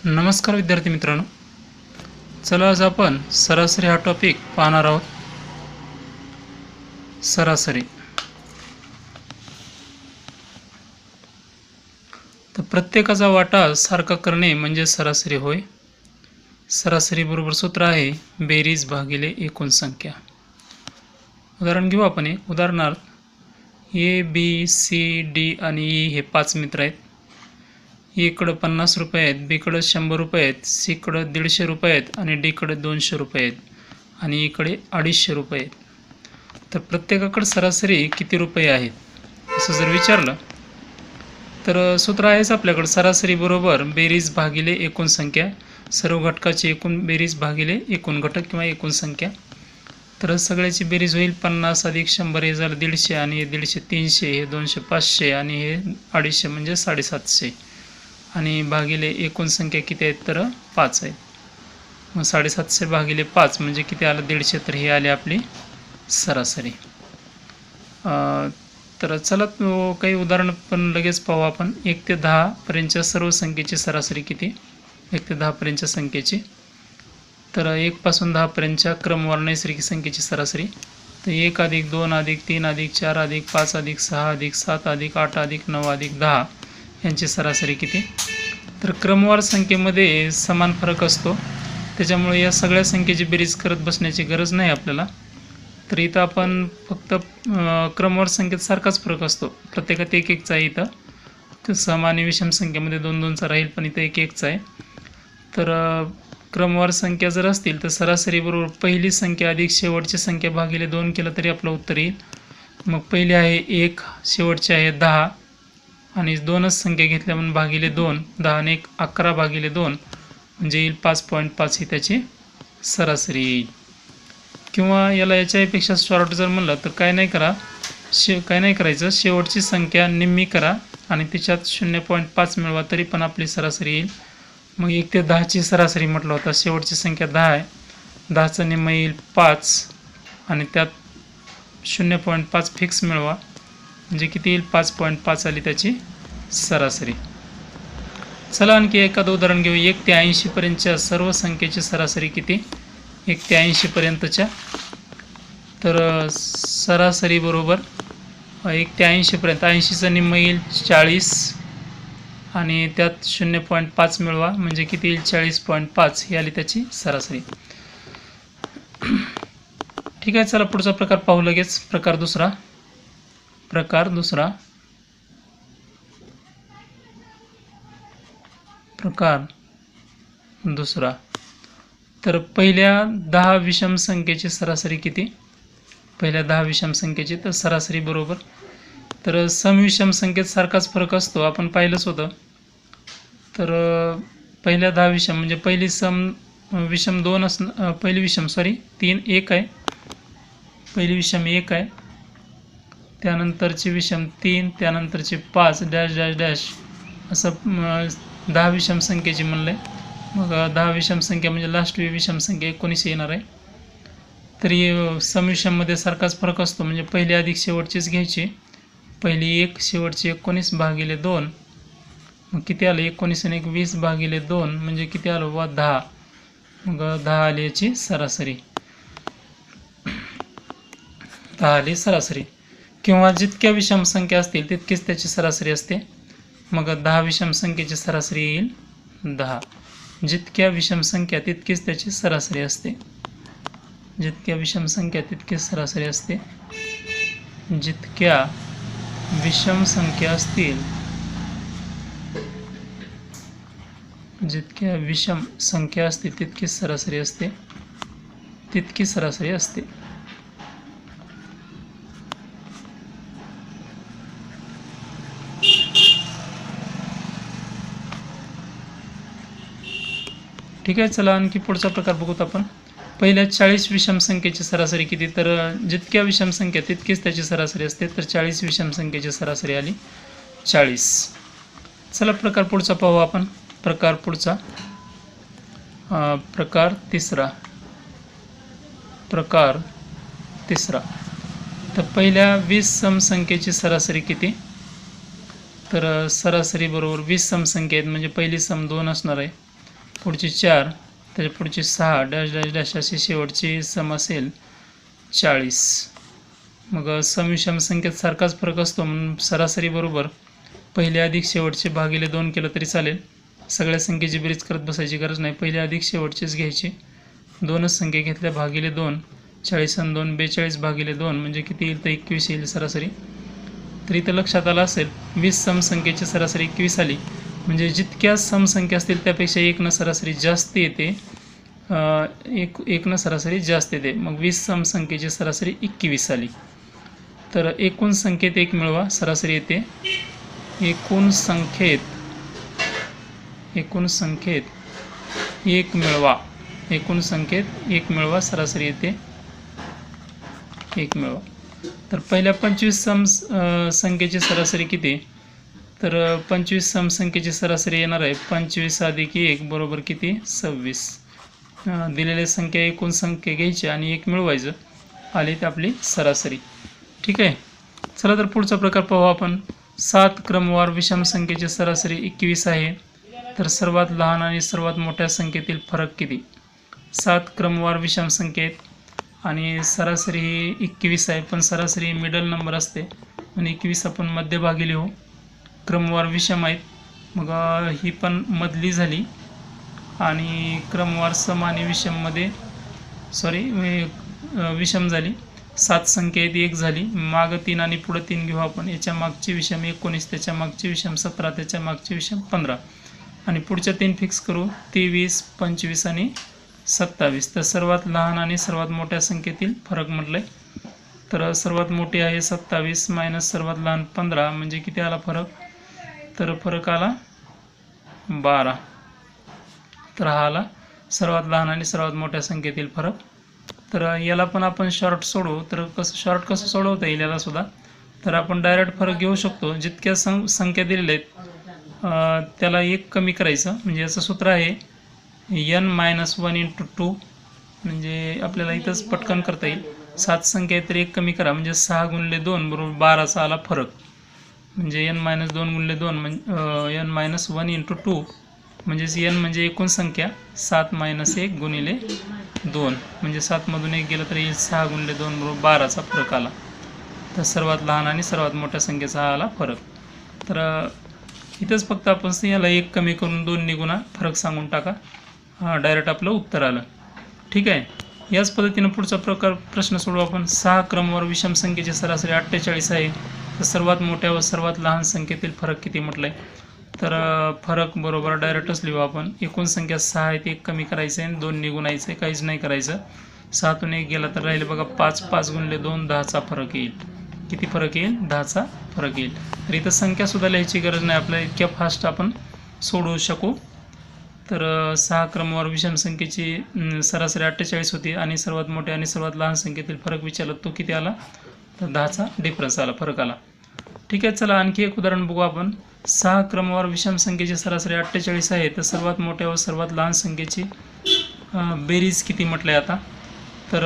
नमस्कार विद्यार्थी मित्रांनो, चला आज आपण सरासरी हा टॉपिक पाहणार आहोत. सरासरी तर प्रत्येकाचा वाटा सारखा करणे म्हणजे सरासरी होय. सरासरी बरोबर सूत्र आहे बेरीज भागिले एकूण संख्या. उदाहरण घेऊ आपण. एक उदाहरणार्थ ए बी सी डी आणि ई हे 5 मित्र आहेत. एकडं 50 रुपये आहेत, बीकडं 100 रुपये आहेत, सीकडं 150 रुपये आहेत आणि डीकडे 200 रुपये आहेत आणि इकडे 250 रुपये आहेत. तर प्रत्येकाकडे सरासरी किती रुपये आहेत असं जर विचारलं तर सूत्र आहेच आपल्याकडे सरासरी बरोबर बेरीज भागिले एकूण संख्या. सर्व घटकाची एकूण बेरीज भागिले एकूण घटक किंवा एकूण संख्या. तर सगळ्याची बेरीज होईल 50 अधिक 100 हे झालं 150 आणि हे 150 300 हे 200 500 आणि हे 250 म्हणजे 750 आणि भागिले एकूण संख्या किती आहेत तर 5 आहेत. मग 750 भागिले 5 म्हणजे किती आलं 150. तर हे आले आपली सरासरी. तर चला काही उदाहरण पण लगेच पाहू आपण. 1 ते 10 पर्यंतच्या सर्व संख्येची सरासरी किती. 1 ते 10 पर्यंतच्या संख्येची. तर 1 पासून 10 पर्यंतच्या क्रमवार नैसर्गिक संख्येची सरासरी. तर 1 अधिक 2 अधिक 3 अधिक 4 अधिक 5 अधिक 6 अधिक 7 अधिक 8 अधिक 9 अधिक 10 यांची सरासरी किती. तर क्रमवार संख्येमध्ये समान फरक असतो, त्याच्यामुळे या सगळ्या संख्येची बेरीज करत बसण्याची गरज नाही आपल्याला. तर इथं आपण फक्त क्रमवार संख्येत सारखाच फरक असतो. प्रत्येकात 1 1चा आहे. इथं सम आणि विषम संख्येमध्ये 2 2चा राहील, पण इथं 1 1चा आहे. तर क्रमवार संख्या जर असतील तर सरासरी बरोबर पहिली संख्या अधिक शेवटची संख्या भागिले 2 केलं तरी आपलं उत्तर येईल. मग पहिली आहे 1, शेवटची आहे 10 आणि 2च संख्या घेतल्या म्हणून भागिले 2, 10 आणि 1 11 भागिले 2 म्हणजे येईल 5.5 ही त्याची सरासरी येईल. किंवा याला याच्यापेक्षा शॉर्ट जर म्हणलं तर काय नाही करायचं, शेवटची संख्या निम्मी करा आणि त्याच्यात 0.5 मिळवा तरी पण आपली सरासरी येईल. मग 1 ते 10ची सरासरी म्हटलं होतं, शेवटची संख्या 10 आहे, 10चं निम्म येईल 5 आणि त्यात 0.5 फिक्स मिळवा म्हणजे किती येईल 5.5 आली त्याची सरासरी. चला आणखी एखादं उदाहरण घेऊ. 1 ते 80 पर्यंतच्या सर्व संख्येची सरासरी किती. 1 ते 80 पर्यंतच्या. तर सरासरी बरोबर 1 ते 80 पर्यंत 80चं निम्म येईल 40 आणि त्यात 0.5 मिळवा म्हणजे किती येईल 40.5 ही आली त्याची सरासरी. ठीक आहे, चला पुढचा प्रकार पाहू लगेच. प्रकार दुसरा. प्रकार दुसरा. तर पहिल्या 10 विषम संख्येची सरासरी किती. पहिल्या 10 विषम संख्येची तर सरासरी बरोबर. तर समविषम संख्येत सारखाच फरक असतो, आपण पाहिलंच होतं. तर पहिल्या 10 विषम म्हणजे पहिली विषम 2 असणं, पहिली विषम 3 1 आहे. पहिली विषम 1 आहे, त्यानंतरची विषम 3, त्यानंतरची 5 डॅश डॅश डॅश असं 10 विषम संख्येची म्हणलं आहे. मग 10 विषम संख्या म्हणजे लास्ट विषम संख्या 19 येणार आहे. तरी समविषममध्ये सारखाच फरक असतो, म्हणजे पहिली अधिक शेवटचीच घ्यायची. पहिली 1 शेवटची 19 भागिले 2 मग किती आलं 19 आणि 1 20 भागिले 2 म्हणजे किती आलं 10. मग 10 आली याची सरासरी. 10 आली सरासरी. किंवा जितक्या विषम संख्या असतील तितकीच त्याची सरासरी असते. मग 10 विषम संख्येची सरासरी येईल 10. जितक्या विषम संख्या तितकीच त्याची सरासरी असते. जितक्या विषम संख्या तितकीच सरासरी असते. जितक्या विषम संख्या असतील तितकीच सरासरी असते. तितकी सरासरी असते. ठीक आहे, चला आणखी पुढचा प्रकार बघूत आपण. पहिल्या 40 विषम संख्येची सरासरी किती. तर जितक्या विषम संख्या तितकीच त्याची सरासरी असते. तर 40 विषम संख्येची सरासरी आली 40. चला प्रकार पुढचा पाहू आपण. प्रकार पुढचा. प्रकार तिसरा. तर पहिल्या 20 समसंख्येची सरासरी किती. तर सरासरी बरोबर 20 समसंख्या आहेत म्हणजे पहिली सम 2 असणार आहे. पुढची 4, त्याच्या पुढची 6 डॅश डॅश डॅश अशी शेवटची सम असेल 40. मग सम विषम संख्येत सारखाच फरक असतो म्हणून सरासरी बरोबर पहिले अधिक शेवटचे भागिले 2 केलं तरी चालेल. सगळ्या संख्येची बेरीज करत बसायची गरज नाही, पहिले अधिक शेवटचेच घ्यायचे. दोनच संख्या घेतल्या भागिले 2, 40 आणि 2 42 भागिले 2 म्हणजे किती येईल तर 21 येईल सरासरी. तर इथं लक्षात आलं असेल 20 समसंख्येची सरासरी 21 आली. म्हणजे जितक्या समसंख्या असतील त्यापेक्षा एकनं सरासरी जास्त येते, एकनं सरासरी जास्त येते. मग 20 समसंख्येची सरासरी 21 आली. तर एकूण संख्येत 1 मिळवा, सरासरी येते. एकूण संख्येत 1 मिळवा, एकूण संख्येत 1 मिळवा, सरासरी येते 1 मिळवा. तर पहिल्या 25 संख्येची सरासरी किती, तर 25 समसंख्येची सरासरी येणार आहे 25 अधिक 1 बरोबर किती 26. दिलेल्या संख्या एकूण संख्या घ्यायची आणि 1 मिळवायचं, आली तर आपली सरासरी. ठीक आहे. चला तर पुढचा प्रकार पाहू आपण. 7 क्रमवार विषम संख्येची सरासरी 21 आहे, तर सर्वात लहान आणि सर्वात मोठ्या संख्येतील फरक किती. 7 क्रमवार विषम संख्येत आणि सरासरी ही 21 आहे, पण सरासरी मिडल नंबर असते आणि 21 आपण मध्यभागी लिहू. क्रमवार विषम आहेत, मग ही पण मधली झाली आणि क्रमवार सम आणि विषममध्ये विषम झाली. 7 संख्या आहेत, 1 झाली, मागं 3 आणि पुढं 3 घेऊ आपण. याच्या मागची विषम 19, त्याच्या मागची विषम 17, त्याच्या मागची विषम 15 आणि पुढच्या 3 फिक्स करू 23, 25 आणि 27. तर सर्वात लहान आणि सर्वात मोठ्या संख्येतील फरक म्हटलंय. तर सर्वात मोठी आहे 27 मायनस सर्वात लहान 15 म्हणजे किती आला फरक, तर फरक आला 12. तर हा आला सर्वात लहान आणि सर्वात मोठ्या संख्येतील फरक. तर याला पण आपण शॉर्ट सोडवू. तर कसं सोडवता येईल याला सुद्धा, तर आपण डायरेक्ट फरक घेऊ शकतो. जितक्या संख्या दिलेल्या आहेत त्याला 1 कमी करायचं. म्हणजे याचं सूत्र आहे n-1 × 2. म्हणजे आपल्याला इथंच पटकन करता येईल. 7 संख्या आहे तर 1 कमी करा, म्हणजे 6 × 2 बरोबर 12चा आला फरक. म्हणजे n-2 × 2 म्हणजे n-1 × 2 म्हणजेच n म्हणजे एकूण संख्या, 7 - 1 × 2 म्हणजे 7 मधून 1 गेलं तर येईल 6 × 2 बरोबर 12चा फरक आला. तर सर्वात लहान आणि सर्वात मोठ्या संख्येचा हा आला फरक. तर इथंच फक्त आपण याला 1 कमी करून 2 निगुणा फरक सांगून टाका, डायरेक्ट आपलं उत्तर आलं. ठीक आहे. याच पद्धतीनं पुढचा प्रश्न सोडवू आपण. 6 क्रमवार विषम संख्येची सरासरी 48 आहे, तर सर्वात मोठ्या व सर्वात लहान संख्येतील फरक किती म्हटलंय. तर फरक बरोबर डायरेक्टच लिहू आपण. एकूण संख्या 6 आहे, 1 कमी करायचं आहे आणि 2 निगुणायचं आहे, काहीच नाही करायचं. 7तून 1 गेला तर राहिले बघा 5, 5 × 2 10चा फरक येईल. किती फरक येईल, 10चा फरक येईल. तर इथं संख्यासुद्धा लिहायची गरज नाही आपल्याला, इतक्या फास्ट आपण सोडवू शकू. तर 6 क्रमवार विषम संख्येची सरासरी 48 होती आणि सर्वात मोठ्या आणि सर्वात लहान संख्येतील फरक विचारला, तो किती आला, तर 10चा डिफरन्स आला, फरक आला. ठीक आहे. चला आणखी एक उदाहरण बघू आपण. 6 क्रमवार विषम संख्येची सरासरी 48 आहे, तर सर्वात मोठ्या व सर्वात लहान संख्येची बेरीज किती म्हटलं आहे आता. तर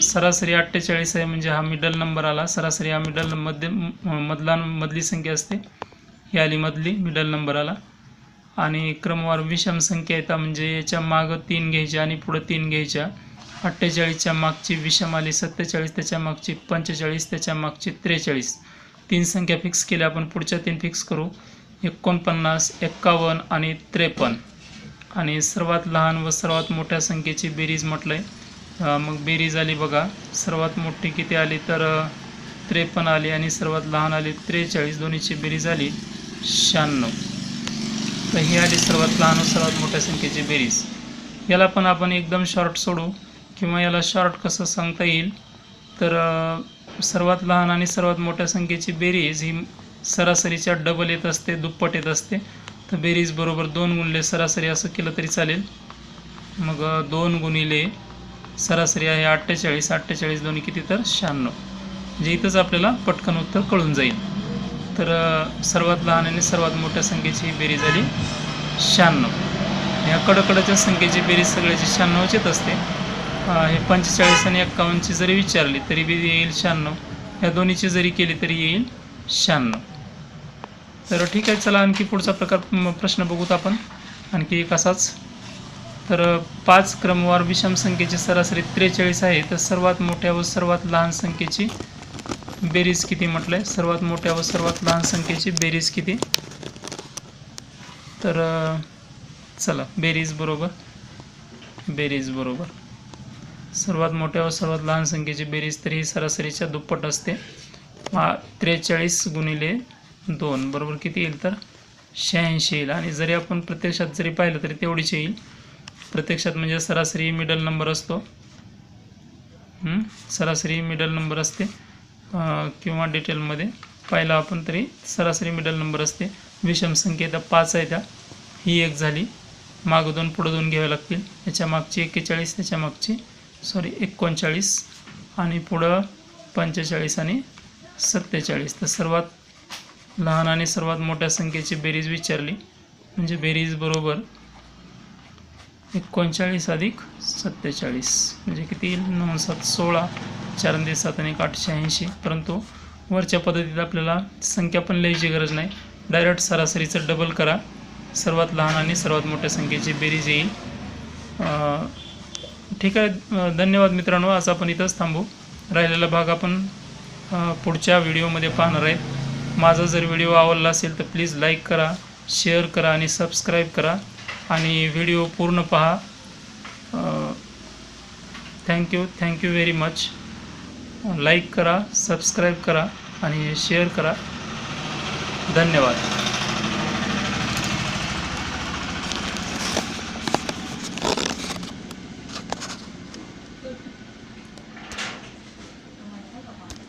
सरासरी 48 आहे म्हणजे हा मिडल नंबर आला. सरासरी हा मिडल मधली संख्या असते, ही आली मधली, मिडल नंबर आला. आणि क्रमवार विषम संख्या येतात म्हणजे याच्या मागं 3 घ्यायच्या आणि पुढं 3 घ्यायच्या. 48च्या मागची विषम आली 47, त्याच्या मागची 45, त्याच्या मागची 43. 3 संख्या फिक्स केल्या आपण, पुढच्या 3 फिक्स करू 49, 51 आणि 53. आणि सर्वात लहान व सर्वात मोठ्या संख्येची बेरीज म्हटलंय. मग बेरीज आली बघा, सर्वात मोठी किती आली तर 53 आली आणि सर्वात लहान आली 43. दोन्हीची बेरीज आली 96. तर ही आली सर्वात लहान व सर्वात मोठ्या संख्येची बेरीज. याला पण आपण एकदम शॉर्ट सोडू किंवा याला शॉर्ट कसं सांगता येईल, तर सर्वात लहान आणि सर्वात मोठ्या संख्येची बेरीज ही सरासरीच्या डबल येत असते, दुप्पट येत असते. तर बेरीज बरोबर 2 × सरासरी असं केलं तरी चालेल. मग 2 × सरासरी आहे 48, 48 दोन्ही किती तर 96. म्हणजे इथंच आपल्याला पटकन उत्तर कळून जाईल. तर सर्वात लहान आणि सर्वात मोठ्या संख्येची बेरीज आली 96. ह्या कडकडच्या संख्येची बेरीज सगळ्याची 96च येत असते. हे 45 आणि 51ची जरी विचारली तरी बी येईल 96. ह्या दोन्हीची जरी केली तरी येईल 96. तर ठीक आहे. चला आणखी पुढचा प्रश्न बघूत आपण. आणखी एक असाच तर 5 क्रमवार विषम संख्येची सरासरी 43 आहे. तर सर्वात मोठ्या व सर्वात लहान संख्येची बेरीज किती म्हटलं आहे? सर्वात मोठ्या व सर्वात लहान संख्येची बेरीज किती? तर चला बेरीज बरोबर सर्वात मोठ्या व सर्वात लहान संख्येची बेरीज तर ही सरासरीच्या दुप्पट असते. 43 गुणिले 2 बरोबर किती येईल? तर 86 येईल. आणि जरी आपण प्रत्यक्षात जरी पाहिलं तरी तेवढीच येईल. प्रत्यक्षात म्हणजे सरासरी मिडल नंबर असतो, सरासरी मिडल नंबर असते, किंवा डिटेलमध्ये पाहिलं आपण तरी सरासरी मिडल नंबर असते. विषम संख्या त्या 5 आहे, त्या ही एक झाली, मागं 2 पुढं 2 घ्यावे लागतील. याच्या मागची 41, त्याच्या मागची 39 आणि पुढं 45 आणि 47. तर सर्वात लहान आणि सर्वात मोठ्या संख्येची बेरीज विचारली म्हणजे बेरीज बरोबर 39 अधिक 47 म्हणजे किती येईल? 9 7 16, 4 आणि 7 आणि 8 86. परंतु वरच्या पद्धतीत आपल्याला संख्या पण लिहायची गरज नाही, डायरेक्ट सरासरीचं डबल करा, सर्वात लहान आणि सर्वात मोठ्या संख्येची बेरीज येईल. ठीक आहे, धन्यवाद मित्रांनो. आज आपण इथंच थांबू. राहिलेला भाग आपण पुढच्या व्हिडिओमध्ये पाहणार आहेत. माझा जर व्हिडिओ आवडला असेल तर प्लीज लाईक करा, शेअर करा आणि सबस्क्राईब करा आणि व्हिडिओ पूर्ण पहा. Thank you very much. लाईक करा, सबस्क्राईब करा आणि शेअर करा. धन्यवाद.